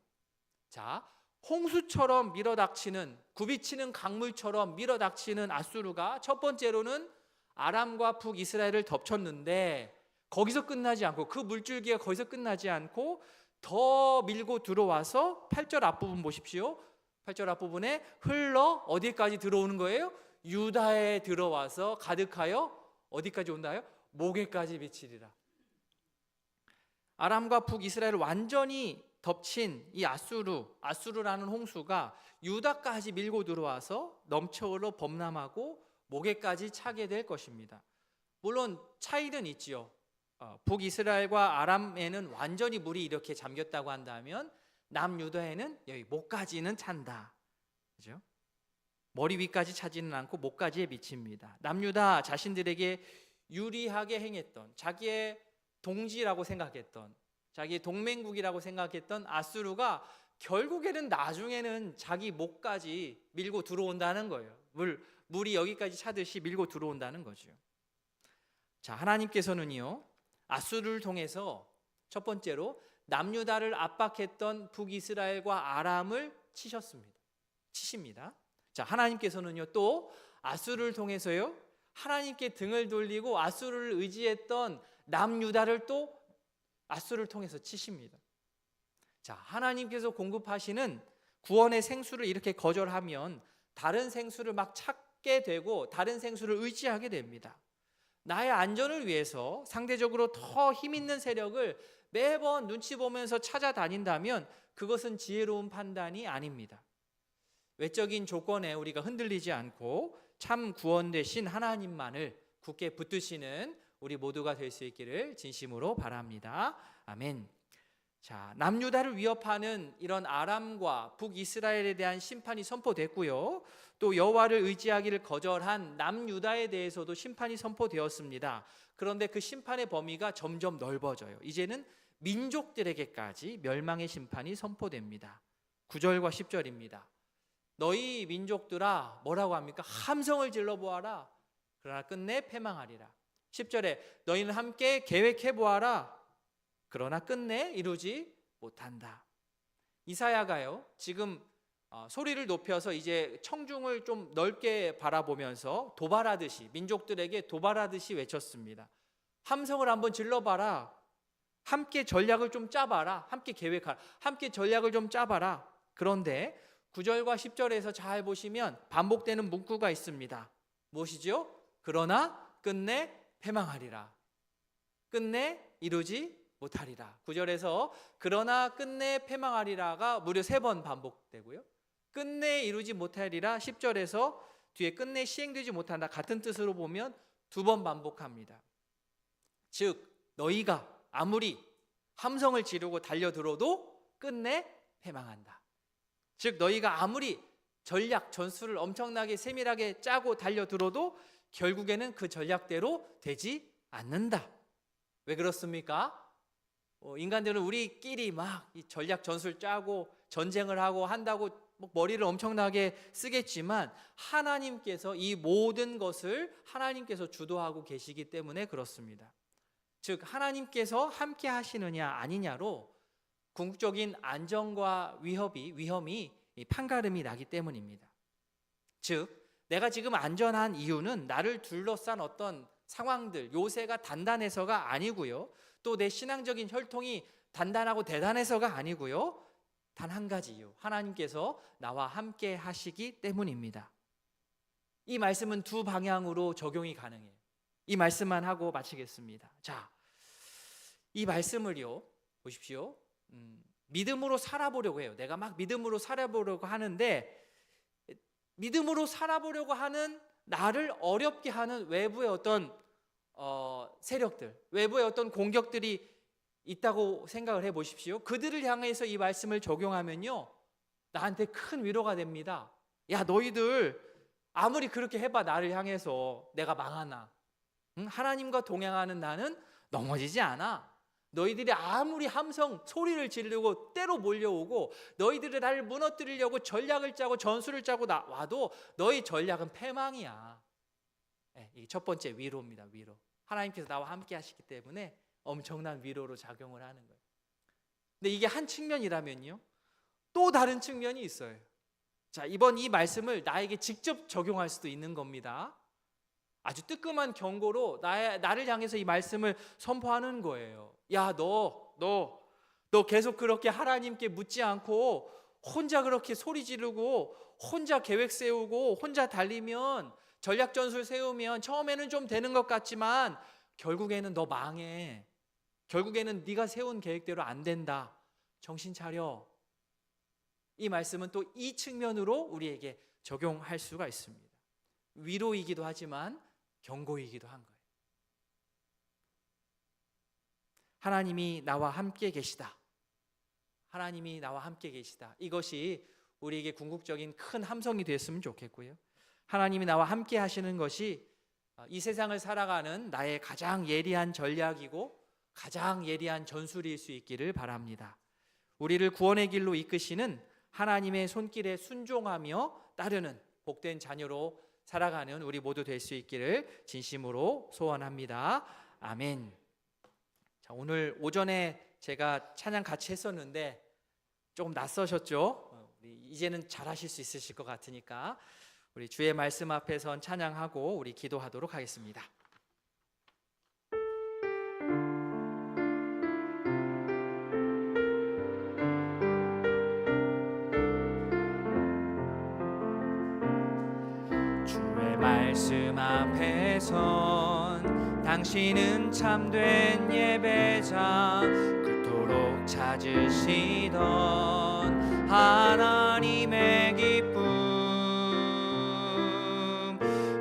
자, 홍수처럼 밀어닥치는, 굽이치는 강물처럼 밀어닥치는 아수르가 첫 번째로는 아람과 북이스라엘을 덮쳤는데 거기서 끝나지 않고, 그 물줄기가 거기서 끝나지 않고 더 밀고 들어와서 8절 앞부분 보십시오. 8절 앞부분에 흘러 어디까지 들어오는 거예요? 유다에 들어와서 가득하여 어디까지 온다요? 목에까지 미치리라. 아람과 북이스라엘을 완전히 덮친 이 아수르라는 홍수가 유다까지 밀고 들어와서 넘쳐 흘러 범람하고 목에까지 차게 될 것입니다. 물론 차이는 있지요. 북이스라엘과 아람에는 완전히 물이 이렇게 잠겼다고 한다면 남유다에는 여기 목까지는 찬다. 그죠? 머리 위까지 차지는 않고 목까지에 미칩니다. 남유다 자신들에게 유리하게 행했던, 자기의 동지라고 생각했던, 자기의 동맹국이라고 생각했던 아수르가 결국에는 나중에는 자기 목까지 밀고 들어온다는 거예요. 물이 여기까지 차듯이 밀고 들어온다는 거죠. 자, 하나님께서는요, 아수르를 통해서 첫 번째로 남유다를 압박했던 북이스라엘과 아람을 치십니다. 자, 하나님께서는요 또 아수르를 통해서요 하나님께 등을 돌리고 아수르를 의지했던 남유다를 또 아수르를 통해서 치십니다. 자, 하나님께서 공급하시는 구원의 생수를 이렇게 거절하면 다른 생수를 막 찾게 되고 다른 생수를 의지하게 됩니다. 나의 안전을 위해서 상대적으로 더 힘 있는 세력을 매번 눈치 보면서 찾아다닌다면 그것은 지혜로운 판단이 아닙니다. 외적인 조건에 우리가 흔들리지 않고 참 구원 되신 하나님만을 굳게 붙드시는 우리 모두가 될 수 있기를 진심으로 바랍니다. 아멘. 자, 남유다를 위협하는 이런 아람과 북이스라엘에 대한 심판이 선포됐고요. 또 여호와를 의지하기를 거절한 남유다에 대해서도 심판이 선포되었습니다. 그런데 그 심판의 범위가 점점 넓어져요. 이제는 민족들에게까지 멸망의 심판이 선포됩니다. 9절과 10절입니다. 너희 민족들아, 뭐라고 합니까? 함성을 질러보아라. 그러나 끝내 패망하리라. 10절에 너희는 함께 계획해보아라. 그러나 끝내 이루지 못한다. 이사야가요 지금 소리를 높여서 이제 청중을 좀 넓게 바라보면서 도발하듯이, 민족들에게 도발하듯이 외쳤습니다. 함성을 한번 질러봐라. 함께 전략을 좀 짜봐라. 함께 계획하라. 함께 전략을 좀 짜봐라. 그런데 9절과 10절에서 잘 보시면 반복되는 문구가 있습니다. 무엇이죠? 그러나 끝내 패망하리라. 끝내 이루지 못하리라. 9절에서 그러나 끝내 패망하리라가 무려 3번 반복되고요. 끝내 이루지 못하리라 10절에서 뒤에 끝내 시행되지 못한다 같은 뜻으로 보면 2번 반복합니다. 즉 너희가 아무리 함성을 지르고 달려들어도 끝내 패망한다. 즉 너희가 아무리 전략 전술을 엄청나게 세밀하게 짜고 달려들어도 결국에는 그 전략대로 되지 않는다. 왜 그렇습니까? 인간들은 우리끼리 막 이 전략 전술 짜고 전쟁을 하고 한다고 머리를 엄청나게 쓰겠지만 하나님께서 이 모든 것을 하나님께서 주도하고 계시기 때문에 그렇습니다. 즉 하나님께서 함께 하시느냐 아니냐로 궁극적인 안정과 위험이 판가름이 나기 때문입니다. 즉 내가 지금 안전한 이유는 나를 둘러싼 어떤 상황들, 요새가 단단해서가 아니고요. 또 내 신앙적인 혈통이 단단하고 대단해서가 아니고요. 단 한 가지 이유, 하나님께서 나와 함께 하시기 때문입니다. 이 말씀은 2 방향으로 적용이 가능해요. 이 말씀만 하고 마치겠습니다. 자, 이 말씀을요 보십시오. 믿음으로 살아보려고 해요. 내가 막 믿음으로 살아보려고 하는데 믿음으로 살아보려고 하는 나를 어렵게 하는 외부의 어떤 세력들, 외부의 어떤 공격들이 있다고 생각을 해보십시오. 그들을 향해서 이 말씀을 적용하면요 나한테 큰 위로가 됩니다. 야 너희들 아무리 그렇게 해봐 나를 향해서 내가 망하나? 하나님과 동행하는 나는 넘어지지 않아. 너희들이 아무리 함성 소리를 지르고 때로 몰려오고 너희들이 나를 무너뜨리려고 전략을 짜고 전술을 짜고 와도 너희 전략은 패망이야. 이게 첫 번째 위로입니다. 위로. 하나님께서 나와 함께 하시기 때문에 엄청난 위로로 작용을 하는 거예요. 근데 이게 한 측면이라면요 또 다른 측면이 있어요. 자, 이번 이 말씀을 나에게 직접 적용할 수도 있는 겁니다. 아주 뜨끔한 경고로 나를 향해서 이 말씀을 선포하는 거예요. 야, 너 계속 그렇게 하나님께 묻지 않고 혼자 그렇게 소리 지르고 혼자 계획 세우고 혼자 달리면 전략 전술 세우면 처음에는 좀 되는 것 같지만 결국에는 너 망해. 결국에는 네가 세운 계획대로 안 된다. 정신 차려. 이 말씀은 또 이 측면으로 우리에게 적용할 수가 있습니다. 위로이기도 하지만 경고이기도 한 거예요. 하나님이 나와 함께 계시다. 하나님이 나와 함께 계시다. 이것이 우리에게 궁극적인 큰 함성이 됐으면 좋겠고요. 하나님이 나와 함께 하시는 것이 이 세상을 살아가는 나의 가장 예리한 전략이고 가장 예리한 전술일 수 있기를 바랍니다. 우리를 구원의 길로 이끄시는 하나님의 손길에 순종하며 따르는 복된 자녀로 살아가는 우리 모두 될 수 있기를 진심으로 소원합니다. 아멘. 자, 오늘 오전에 제가 찬양 같이 했었는데 조금 낯서셨죠? 이제는 잘하실 수 있으실 것 같으니까 우리 주의 말씀 앞에선 찬양하고 우리 기도하도록 하겠습니다. 주의 말씀 앞에선 당신은 참된 예배자 그토록 찾으시던 하나님의 기쁨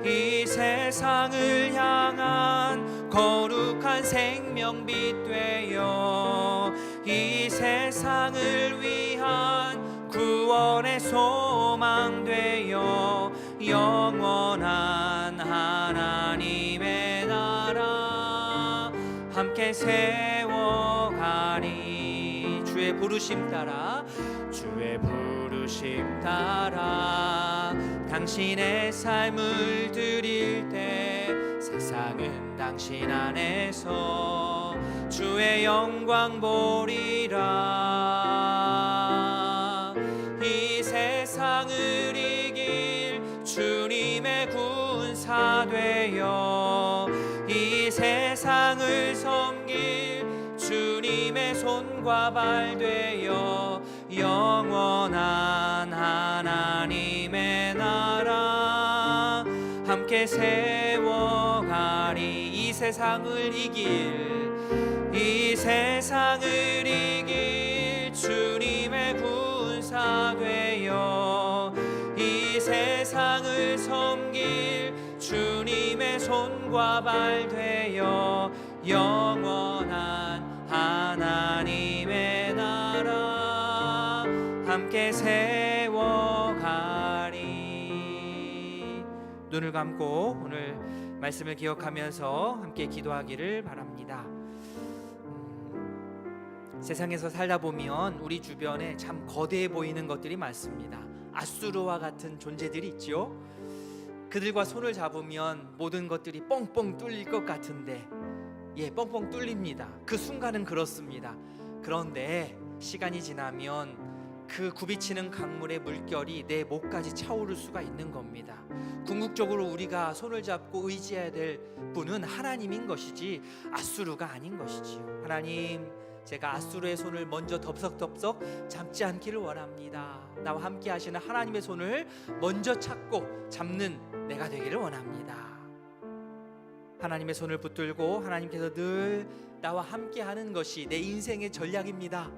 이 세상을 향한 거룩한 생명빛 되어 이 세상을 위한 구원의 소망 되어 영원한 하나님의 나라 함께 세워가니 주의 부르심 따라 주의 부르심 따라 당신의 삶을 드릴 때 세상은 당신 안에서 주의 영광 보리라 이 세상을 이길 주님의 군사 되어 이 세상을 섬길 주님의 손 손과 발 되어 영원한 하나님의 나라 함께 세워가리. 이 세상을 이길 주님의 군사 되어 이 세상을 섬길 주님의 손과 발 되어 영원한 하나님의 나라 함께 세워가리. 눈을 감고 오늘 말씀을 기억하면서 함께 기도하기를 바랍니다. 세상에서 살다 보면 우리 주변에 참 거대해 보이는 것들이 많습니다. 아수르와 같은 존재들이 있죠. 그들과 손을 잡으면 모든 것들이 뻥뻥 뚫릴 것 같은데, 뻥뻥 뚫립니다. 그 순간은 그렇습니다. 그런데 시간이 지나면 그 굽이치는 강물의 물결이 내 목까지 차오를 수가 있는 겁니다. 궁극적으로 우리가 손을 잡고 의지해야 될 분은 하나님인 것이지 아수르가 아닌 것이지요. 하나님, 제가 아수르의 손을 먼저 덥석덥석 잡지 않기를 원합니다. 나와 함께 하시는 하나님의 손을 먼저 찾고 잡는 내가 되기를 원합니다. 하나님의 손을 붙들고 하나님께서 늘 나와 함께 하는 것이 내 인생의 전략입니다.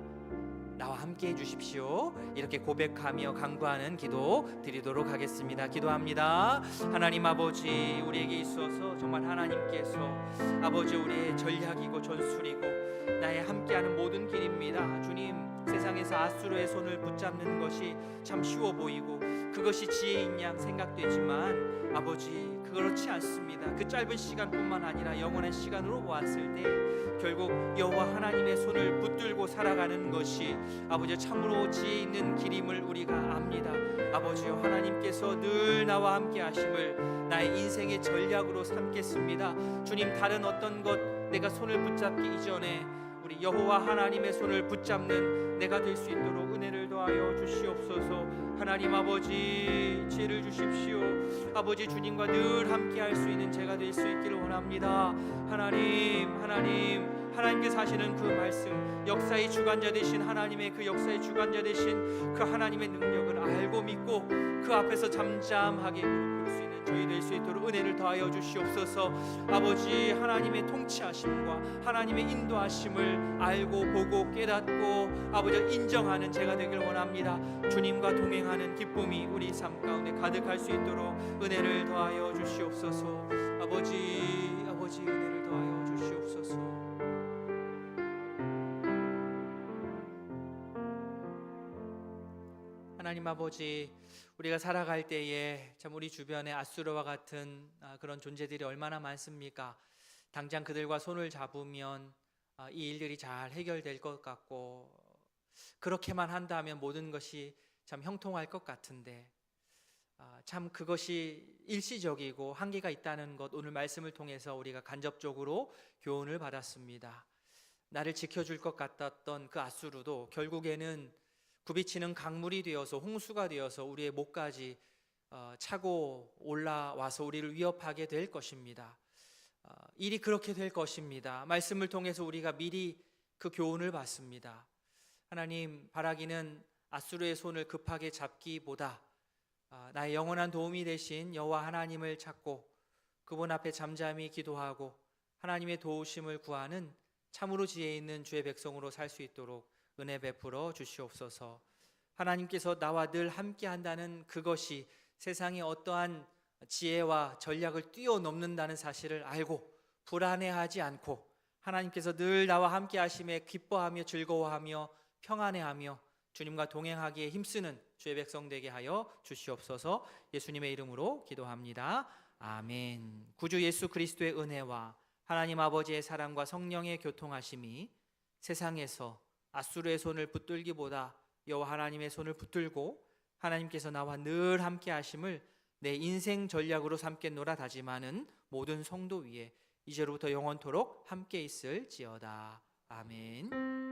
나와 함께 해주십시오. 이렇게 고백하며 간구하는 기도 드리도록 하겠습니다. 기도합니다. 하나님 아버지, 우리에게 있어서 정말 하나님께서 아버지 우리의 전략이고 전술이고 나의 함께하는 모든 길입니다. 주님, 세상에서 아수르의 손을 붙잡는 것이 참 쉬워 보이고 그것이 지혜인 양 생각되지만 아버지, 그렇지 않습니다. 그 짧은 시간뿐만 아니라 영원한 시간으로 보았을 때 결국 여호와 하나님의 손을 붙들고 살아가는 것이 아버지 참으로 지혜 있는 길임을 우리가 압니다. 아버지요, 하나님께서 늘 나와 함께 하심을 나의 인생의 전략으로 삼겠습니다. 주님, 다른 어떤 것 내가 손을 붙잡기 이전에 우리 여호와 하나님의 손을 붙잡는 내가 될 수 있도록 은혜를 더하여 주시옵소서. 하나님 아버지, 지혜를 주십시오. 아버지, 주님과 늘 함께 할 수 있는 제가 될 수 있기를 원합니다. 하나님께서 하시는 그 말씀, 역사의 주관자 되신 하나님의 그 역사의 주관자 되신 그 하나님의 능력을 알고 믿고 그 앞에서 잠잠하게 무릎 꿇을 수 있는 저희 될 수 있도록 은혜를 더하여 주시옵소서. 아버지, 하나님의 통치하심과 하나님의 인도하심을 알고 보고 깨닫고 아버지 인정하는 제가 되길 원합니다. 주님과 동행하는 기쁨이 우리 삶 가운데 가득할 수 있도록 은혜를 더하여 주시옵소서. 아버지 은혜를 더하여 주시옵소서. 하나님 아버지, 우리가 살아갈 때에 참 우리 주변에 아수르와 같은 그런 존재들이 얼마나 많습니까? 당장 그들과 손을 잡으면 이 일들이 잘 해결될 것 같고 그렇게만 한다면 모든 것이 참 형통할 것 같은데 참 그것이 일시적이고 한계가 있다는 것, 오늘 말씀을 통해서 우리가 간접적으로 교훈을 받았습니다. 나를 지켜줄 것 같았던 그 아수르도 결국에는 굽이치는 강물이 되어서 홍수가 되어서 우리의 목까지 차고 올라와서 우리를 위협하게 될 것입니다. 일이 그렇게 될 것입니다. 말씀을 통해서 우리가 미리 그 교훈을 받습니다. 하나님, 바라기는 아수르의 손을 급하게 잡기보다 나의 영원한 도움이 되신 여호와 하나님을 찾고 그분 앞에 잠잠히 기도하고 하나님의 도우심을 구하는 참으로 지혜 있는 주의 백성으로 살 수 있도록 은혜 베풀어 주시옵소서. 하나님께서 나와 늘 함께 한다는 그것이 세상의 어떠한 지혜와 전략을 뛰어넘는다는 사실을 알고 불안해하지 않고 하나님께서 늘 나와 함께 하심에 기뻐하며 즐거워하며 평안해하며 주님과 동행하기에 힘쓰는 주의 백성 되게 하여 주시옵소서. 예수님의 이름으로 기도합니다. 아멘. 구주 예수 그리스도의 은혜와 하나님 아버지의 사랑과 성령의 교통하심이 세상에서 아수르의 손을 붙들기보다 여호와 하나님의 손을 붙들고 하나님께서 나와 늘 함께 하심을 내 인생 전략으로 삼겠노라 다짐하는 모든 성도 위에 이제로부터 영원토록 함께 있을지어다. 아멘.